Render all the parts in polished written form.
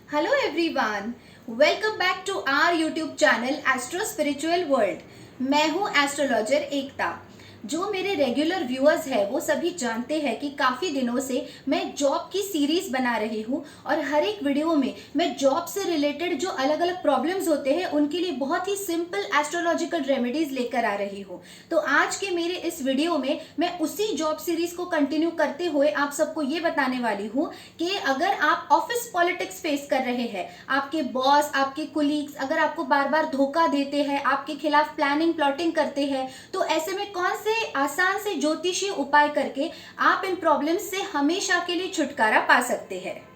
Hello everyone, welcome back to our YouTube channel astro spiritual world. मैं हूं astrologer एकता। जो मेरे रेगुलर व्यूअर्स हैं वो सभी जानते हैं कि काफ़ी दिनों से मैं जॉब की सीरीज बना रही हूं और हर एक वीडियो में मैं जॉब से रिलेटेड जो अलग अलग प्रॉब्लम्स होते हैं उनके लिए बहुत ही सिंपल एस्ट्रोलॉजिकल रेमेडीज लेकर आ रही हूं। तो आज के मेरे इस वीडियो में मैं उसी जॉब सीरीज को कंटिन्यू करते हुए आप सबको ये बताने वाली हूं कि अगर आप ऑफिस पॉलिटिक्स फेस कर रहे हैं, आपके बॉस, आपके कुलीग्स अगर आपको बार बार धोखा देते हैं, आपके खिलाफ प्लानिंग प्लॉटिंग करते हैं, तो ऐसे में कौन से आसान से ज्योतिषीय उपाय करके आप इन प्रॉब्लम्स से हमेशा के लिए छुटकारा पा सकते हैं।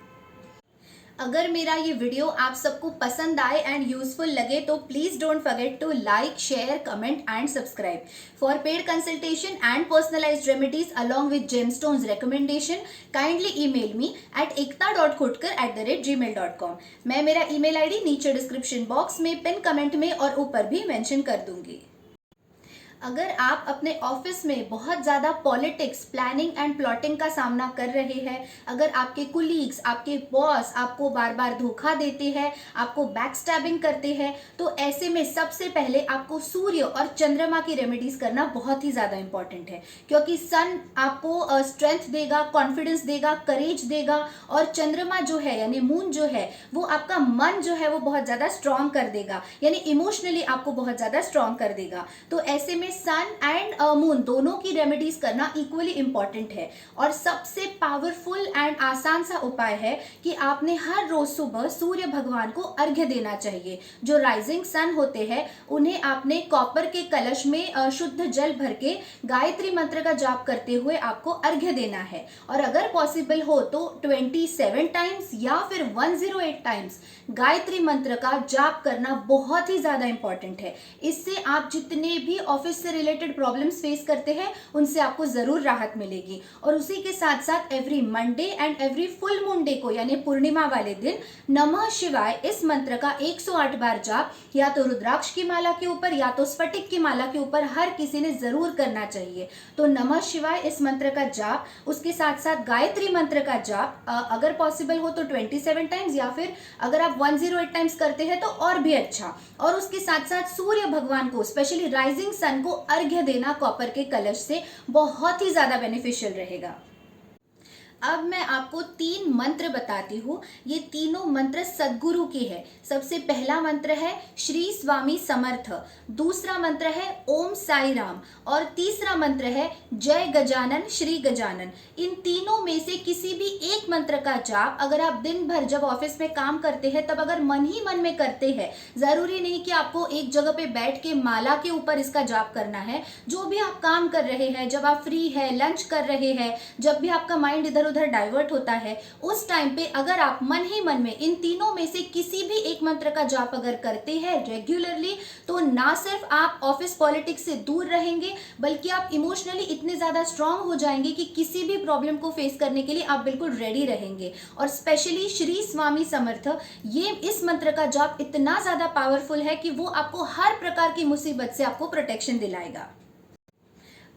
अगर मेरा ये वीडियो आप सबको पसंद आए एंड यूजफुल लगे तो please don't forget to like, share, comment and subscribe. For paid consultation and personalised remedies along with gemstones recommendation kindly email me at ekta.khotkar@gmail.com। मैं मेरा ईमेल आईडी नीचे डिस्क्रिप्शन बॉक्स में, पिन कमेंट में और ऊपर भी मेंशन कर दूंगी। अगर आप अपने ऑफिस में बहुत ज़्यादा पॉलिटिक्स, प्लानिंग एंड प्लॉटिंग का सामना कर रहे हैं, अगर आपके कुलीग्स, आपके बॉस आपको बार बार धोखा देते हैं, आपको बैकस्टैबिंग करते हैं, तो ऐसे में सबसे पहले आपको सूर्य और चंद्रमा की रेमेडीज करना बहुत ही ज़्यादा इंपॉर्टेंट है। क्योंकि सन आपको स्ट्रेंथ देगा, कॉन्फिडेंस देगा, करेज देगा, और चंद्रमा जो है यानी मून जो है वो आपका मन जो है वो बहुत ज़्यादा स्ट्रांग कर देगा, यानी इमोशनली आपको बहुत ज़्यादा स्ट्रांग कर देगा। तो ऐसे में सन एंड मून दोनों की रेमेडीज करना इक्वली इंपॉर्टेंट है। और सबसे पावरफुल एंड आसान सा उपाय है कि आपने हर रोज सुबह सूर्य भगवान को अर्घ्य देना चाहिए। जो राइजिंग सन होते हैं उन्हें आपने कॉपर के कलश में शुद्ध जल भर के गायत्री मंत्र का जाप करते हुए आपको अर्घ्य देना है। और अगर पॉसिबल हो तो 27 टाइम्स या फिर 108 टाइम्स गायत्री मंत्र का जाप करना बहुत ही ज्यादा इंपॉर्टेंट है। इससे आप जितने भी ऑफिस से रिलेटेड प्रॉब्लम्स फेस करते हैं उनसे आपको जरूर राहत मिलेगी। और उसी के साथ साथ every Monday and every full moon day को यानी पूर्णिमा वाले दिन नमः शिवाय इस मंत्र का 108 बार जाप या तो रुद्राक्ष की माला के ऊपर या तो स्फटिक की माला के ऊपर हर किसी ने जरूर करना चाहिए। तो नमः शिवाय इस मंत्र का जाप, उसके साथ साथ गायत्री मंत्र का जाप अगर पॉसिबल हो तो 27 टाइम्स, या फिर अगर आप 108 टाइम्स करते हैं तो और भी अच्छा। और उसके साथ साथ सूर्य भगवान को, स्पेशली राइजिंग सन को अर्घ्य देना कॉपर के कलश से बहुत ही ज्यादा बेनिफिशियल रहेगा। अब मैं आपको 3 मंत्र बताती हूँ। ये तीनों मंत्र सदगुरु के हैं। सबसे पहला मंत्र है श्री स्वामी समर्थ, दूसरा मंत्र है ओम साई राम, और तीसरा मंत्र है जय गजानन श्री गजानन। इन तीनों में से किसी भी एक मंत्र का जाप अगर आप दिन भर जब ऑफिस में काम करते हैं तब अगर मन ही मन में करते हैं, जरूरी नहीं कि आपको एक जगह पे बैठ के माला के ऊपर इसका जाप करना है। जो भी आप काम कर रहे हैं, जब आप फ्री है, लंच कर रहे हैं, जब भी आपका माइंड इधर उधर डाइवर्ट होता है, उस टाइम पे अगर आप मन ही मन में इन तीनों में से किसी भी एक मंत्र का जाप अगर करते हैं रेगुलरली, तो ना सिर्फ आप ऑफिस पॉलिटिक्स से दूर रहेंगे बल्कि आप इमोशनली इतने ज्यादा स्ट्रांग हो जाएंगे कि किसी भी प्रॉब्लम को फेस करने के लिए आप बिल्कुल रेडी रहेंगे। और स्पेशली श्री स्वामी समर्थ, ये इस मंत्र का जाप इतना ज्यादा पावरफुल है कि वो आपको हर प्रकार की मुसीबत से आपको प्रोटेक्शन दिलाएगा।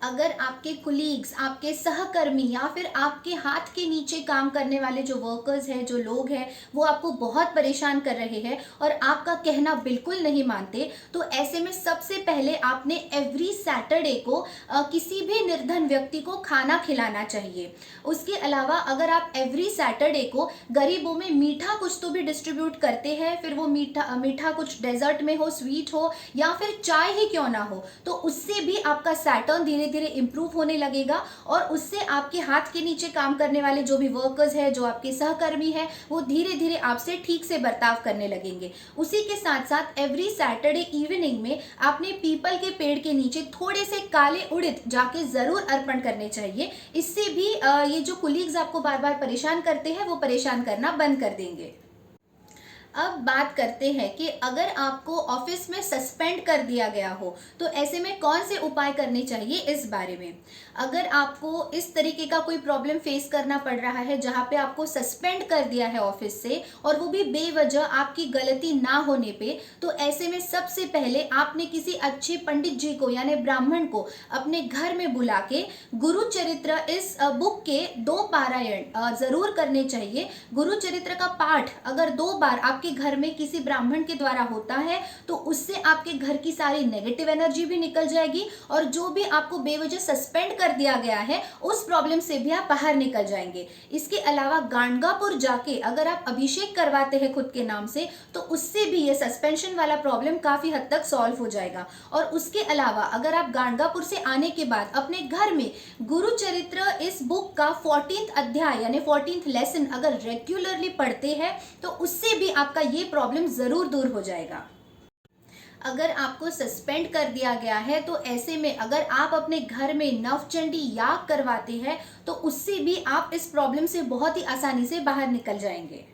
अगर आपके कुलीग्स, आपके सहकर्मी या फिर आपके हाथ के नीचे काम करने वाले जो वर्कर्स हैं, जो लोग हैं, वो आपको बहुत परेशान कर रहे हैं और आपका कहना बिल्कुल नहीं मानते, तो ऐसे में सबसे पहले आपने एवरी सैटरडे को किसी भी निर्धन व्यक्ति को खाना खिलाना चाहिए। उसके अलावा अगर आप एवरी सैटरडे को गरीबों में मीठा कुछ तो भी डिस्ट्रीब्यूट करते हैं, फिर वो मीठा कुछ डेजर्ट में हो, स्वीट हो या फिर चाय ही क्यों ना हो, तो उससे भी आपका सैटर्न धीरे धीरे इंप्रूव होने लगेगा और उससे आपके हाथ के नीचे काम करने वाले जो भी वर्कर्स हैं, जो आपके सहकर्मी हैं, वो धीरे धीरे आपसे ठीक से बर्ताव करने लगेंगे। उसी के साथ साथ एवरी सैटरडे इवनिंग में आपने पीपल के पेड़ के नीचे थोड़े से काले उड़द जाके जरूर अर्पण करने चाहिए। इससे भी ये जो कुलीग्स आपको बार बार परेशान करते हैं वो परेशान करना बंद कर देंगे। अब बात करते हैं कि अगर आपको ऑफिस में सस्पेंड कर दिया गया हो तो ऐसे में कौन से उपाय करने चाहिए इस बारे में। अगर आपको इस तरीके का कोई प्रॉब्लम फेस करना पड़ रहा है जहां पे आपको सस्पेंड कर दिया है ऑफिस से और वो भी बेवजह आपकी गलती ना होने पे, तो ऐसे में सबसे पहले आपने किसी अच्छे पंडित जी को यानी ब्राह्मण को अपने घर में बुला के गुरु चरित्र इस बुक के 2 पारायण जरूर करने चाहिए। गुरु चरित्र का पाठ अगर 2 बार आपके घर में किसी ब्राह्मण के द्वारा होता है तो उससे आपके घर की सारी नेगेटिव एनर्जी भी निकल जाएगी और जो भी आपको बेवजह सस्पेंड कर दिया गया है उस प्रॉब्लम से भी आप बाहर निकल जाएंगे। इसके अलावा गाणगापुर जाके अगर आप अभिषेक करवाते हैं खुद के नाम से तो उससे भी ये सस्पेंशन वाला प्रॉब्लम काफी हद तक सॉल्व हो जाएगा। और उसके अलावा अगर आप गाणगापुर से आने के बाद अपने घर में गुरु चरित्र इस बुक का 14th अध्याय यानी 14th लेसन अगर रेगुलरली पढ़ते हैं तो उससे भी आपका ये प्रॉब्लम जरूर दूर हो जाएगा। अगर आपको सस्पेंड कर दिया गया है तो ऐसे में अगर आप अपने घर में नवचंडी याग करवाते हैं तो उससे भी आप इस प्रॉब्लम से बहुत ही आसानी से बाहर निकल जाएंगे।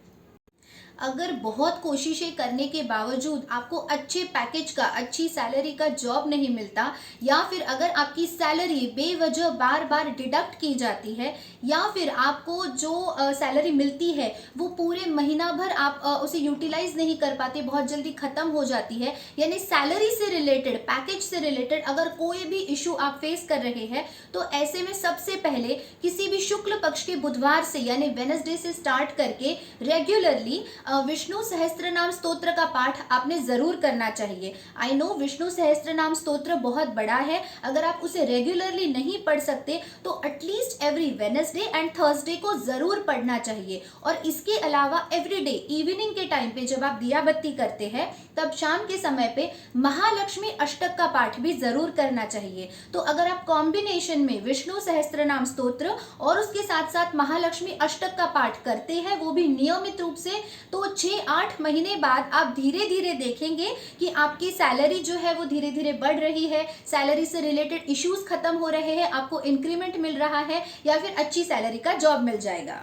अगर बहुत कोशिशें करने के बावजूद आपको अच्छे पैकेज का, अच्छी सैलरी का जॉब नहीं मिलता, या फिर अगर आपकी सैलरी बेवजह बार बार डिडक्ट की जाती है, या फिर आपको जो सैलरी मिलती है वो पूरे महीना भर आप उसे यूटिलाइज नहीं कर पाते, बहुत जल्दी खत्म हो जाती है, यानी सैलरी से रिलेटेड, पैकेज से रिलेटेड अगर कोई भी इशू आप फेस कर रहे हैं तो ऐसे में सबसे पहले किसी भी शुक्ल पक्ष के बुधवार से यानी वेनसडे से स्टार्ट करके रेगुलरली विष्णु सहस्त्र नाम स्तोत्र का पाठ आपने जरूर करना चाहिए। आई नो विष्णु सहस्त्र नाम स्तोत्र बहुत बड़ा है, अगर आप उसे रेगुलरली नहीं पढ़ सकते तो at least every Wednesday and Thursday को जरूर पढ़ना चाहिए। और इसके अलावा एवरीडे इवनिंग के टाइम पे जब आप दिया बत्ती करते हैं तब शाम के समय पे महालक्ष्मी अष्टक का पाठ भी जरूर करना चाहिए। तो अगर आप कॉम्बिनेशन में विष्णु सहस्त्र नाम स्तोत्र और उसके साथ साथ महालक्ष्मी अष्टक का पाठ करते हैं वो भी नियमित रूप से, तो 6-8 महीने बाद आप धीरे धीरे देखेंगे कि आपकी सैलरी जो है वो धीरे धीरे बढ़ रही है, सैलरी से रिलेटेड इश्यूज खत्म हो रहे हैं, आपको इंक्रीमेंट मिल रहा है या फिर अच्छी सैलरी का जॉब मिल जाएगा।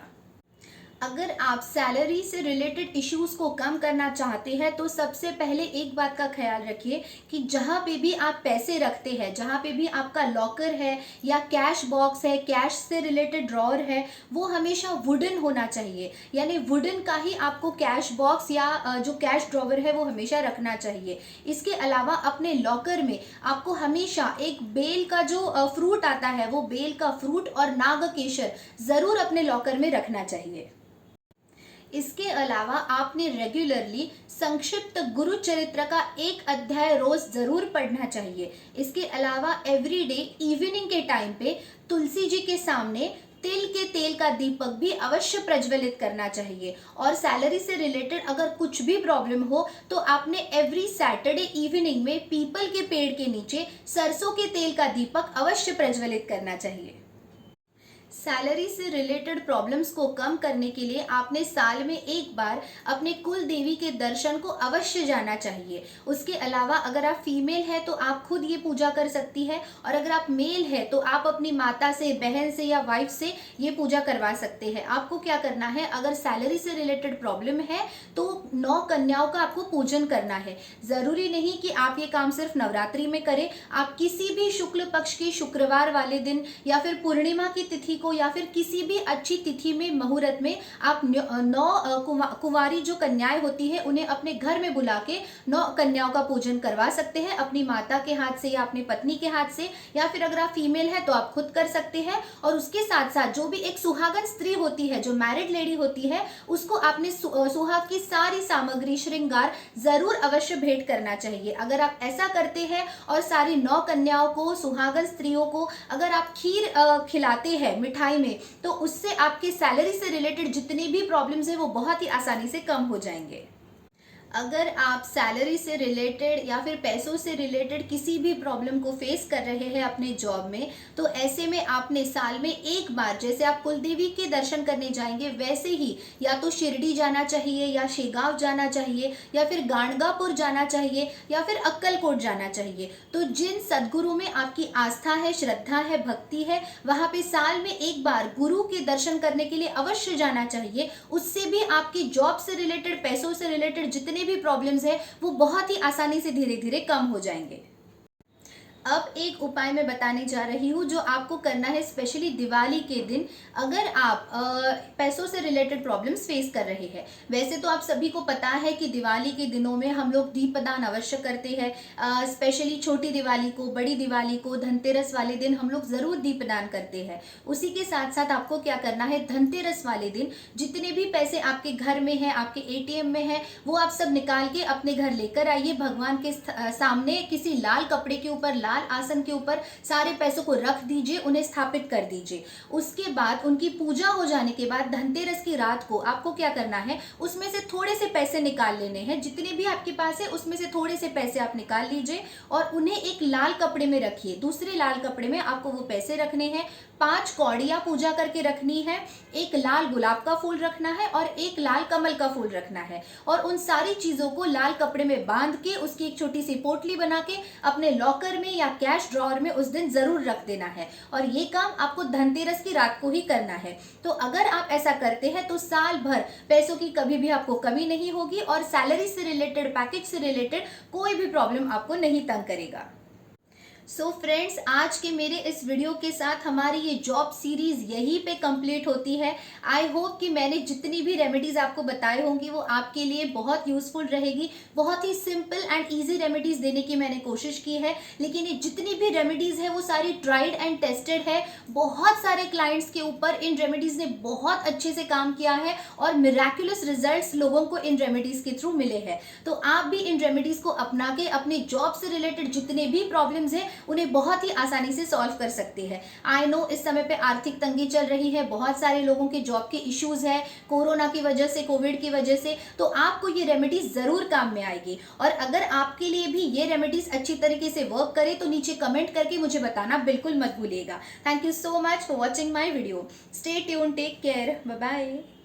अगर आप सैलरी से रिलेटेड इश्यूज को कम करना चाहते हैं तो सबसे पहले एक बात का ख्याल रखिए कि जहाँ पे भी आप पैसे रखते हैं, जहाँ पे भी आपका लॉकर है या कैश बॉक्स है, कैश से रिलेटेड ड्रॉअर है, वो हमेशा वुडन होना चाहिए। यानी वुडन का ही आपको कैश बॉक्स या जो कैश ड्रॉअर है वो हमेशा रखना चाहिए। इसके अलावा अपने लॉकर में आपको हमेशा एक बेल का जो फ्रूट आता है वो बेल का फ्रूट और नागकेशर जरूर अपने लॉकर में रखना चाहिए। इसके अलावा आपने रेगुलरली संक्षिप्त गुरु चरित्र का एक अध्याय रोज जरूर पढ़ना चाहिए। इसके अलावा एवरीडे इवनिंग के टाइम पे तुलसी जी के सामने तिल के तेल का दीपक भी अवश्य प्रज्वलित करना चाहिए। और सैलरी से रिलेटेड अगर कुछ भी प्रॉब्लम हो तो आपने एवरी सैटरडे इवनिंग में पीपल के पेड़ के नीचे सरसों के तेल का दीपक अवश्य प्रज्वलित करना चाहिए। सैलरी से रिलेटेड प्रॉब्लम्स को कम करने के लिए आपने साल में एक बार अपने कुल देवी के दर्शन को अवश्य जाना चाहिए। उसके अलावा अगर आप फीमेल है तो आप खुद ये पूजा कर सकती है, और अगर आप मेल है तो आप अपनी माता से, बहन से या वाइफ से ये पूजा करवा सकते हैं। आपको क्या करना है, अगर सैलरी से रिलेटेड प्रॉब्लम है तो 9 कन्याओं का आपको पूजन करना है। जरूरी नहीं कि आप ये काम सिर्फ नवरात्रि में करें, आप किसी भी शुक्ल पक्ष के शुक्रवार वाले दिन या फिर पूर्णिमा की तिथि को या फिर किसी भी अच्छी तिथि में, मुहूर्त में आप 9 कुंवारी जो कन्याएं होती है उन्हें अपने घर में बुला के 9 कन्याओं का पूजन करवा सकते हैं, अपनी माता के हाथ से या अपनी पत्नी के हाथ से, या फिर अगर आप फीमेल है तो आप खुद कर सकते हैं। और उसके साथ साथ जो भी एक सुहागन स्त्री होती है, जो मैरिड लेडी होती है, उसको आपने सुहाग की सारी सामग्री, श्रृंगार जरूर अवश्य भेंट करना चाहिए। अगर आप ऐसा करते हैं और सारी 9 कन्याओं को, सुहागन स्त्रियों को अगर आप खीर खिलाते हैं मिठाई में, तो उससे आपके सैलरी से रिलेटेड जितनी भी प्रॉब्लम्स है वो बहुत ही आसानी से कम हो जाएंगे। अगर आप सैलरी से रिलेटेड या फिर पैसों से रिलेटेड किसी भी प्रॉब्लम को फेस कर रहे हैं अपने जॉब में, तो ऐसे में आपने साल में एक बार, जैसे आप कुलदेवी के दर्शन करने जाएंगे वैसे ही या तो शिरडी जाना चाहिए या शेगांव जाना चाहिए या फिर गाणगापुर जाना चाहिए या फिर अक्कलकोट जाना चाहिए। तो जिन सदगुरु में आपकी आस्था है, श्रद्धा है, भक्ति है, वहां पे साल में एक बार गुरु के दर्शन करने के लिए अवश्य जाना चाहिए। उससे भी आपकी जॉब से रिलेटेड, पैसों से रिलेटेड जितने भी प्रॉब्लम्स है वो बहुत ही आसानी से धीरे धीरे कम हो जाएंगे। अब एक उपाय मैं बताने जा रही हूँ जो आपको करना है स्पेशली दिवाली के दिन, अगर आप पैसों से रिलेटेड प्रॉब्लम्स फेस कर रहे हैं। वैसे तो आप सभी को पता है कि दिवाली के दिनों में हम लोग दीपदान अवश्य करते हैं। स्पेशली छोटी दिवाली को, बड़ी दिवाली को, धनतेरस वाले दिन हम लोग ज़रूर दीपदान करते हैं। उसी के साथ साथ आपको क्या करना है, धनतेरस वाले दिन जितने भी पैसे आपके घर में है, आपके एटीएम में है, वो आप सब निकाल के अपने घर लेकर आइए। भगवान के सामने किसी लाल कपड़े के ऊपर, लाल आसन के ऊपर सारे पैसों को रख दीजिए, उन्हें स्थापित कर दीजिए। उसके बाद उनकी पूजा हो जाने के बाद धनतेरस की रात को आपको क्या करना है, उसमें से थोड़े से पैसे निकाल लेने हैं। जितने भी आपके पास है उसमें से थोड़े से पैसे आप निकाल लीजिए और उन्हें एक लाल कपड़े में रखिए। दूसरे लाल कपड़े में आपको वो पैसे रखने हैं। 5 कौड़ियां पूजा करके रखनी है, एक लाल गुलाब का फूल रखना है और एक लाल कमल का फूल रखना है। और उन सारी चीजों को लाल कपड़े में बांध के उसकी एक छोटी सी पोटली बना के अपने लॉकर में या कैश ड्रॉअर में उस दिन जरूर रख देना है। और ये काम आपको धनतेरस की रात को ही करना है। तो अगर आप ऐसा करते हैं तो साल भर पैसों की कभी भी आपको कमी नहीं होगी और सैलरी से रिलेटेड, पैकेज से रिलेटेड कोई भी प्रॉब्लम आपको नहीं तंग करेगा। सो फ्रेंड्स, आज के मेरे इस वीडियो के साथ हमारी ये जॉब सीरीज यहीं पे कंप्लीट होती है। आई होप कि मैंने जितनी भी रेमेडीज आपको बताए होंगी वो आपके लिए बहुत यूजफुल रहेगी। बहुत ही सिंपल एंड इजी रेमेडीज देने की मैंने कोशिश की है, लेकिन ये जितनी भी रेमेडीज है वो सारी ट्राइड एंड टेस्टेड है। बहुत सारे क्लाइंट्स के ऊपर इन रेमेडीज ने बहुत अच्छे से काम किया है और मिराकुलस रिजल्ट्स लोगों को इन रेमेडीज के थ्रू मिले हैं। तो आप भी इन रेमेडीज को अपना के अपने जॉब से रिलेटेड जितने भी प्रॉब्लम्स हैं उन्हें बहुत ही आसानी से सॉल्व कर सकते हैं। आई नो इस समय पे आर्थिक तंगी चल रही है, बहुत सारे लोगों के जॉब के इश्यूज है कोरोना की वजह से, कोविड की वजह से, तो आपको ये रेमेडीज जरूर काम में आएगी। और अगर आपके लिए भी ये रेमेडीज अच्छी तरीके से वर्क करे तो नीचे कमेंट करके मुझे बताना बिल्कुल मत भूलिएगा। Thank you so much for watching my video. Stay tune, take care, bye bye.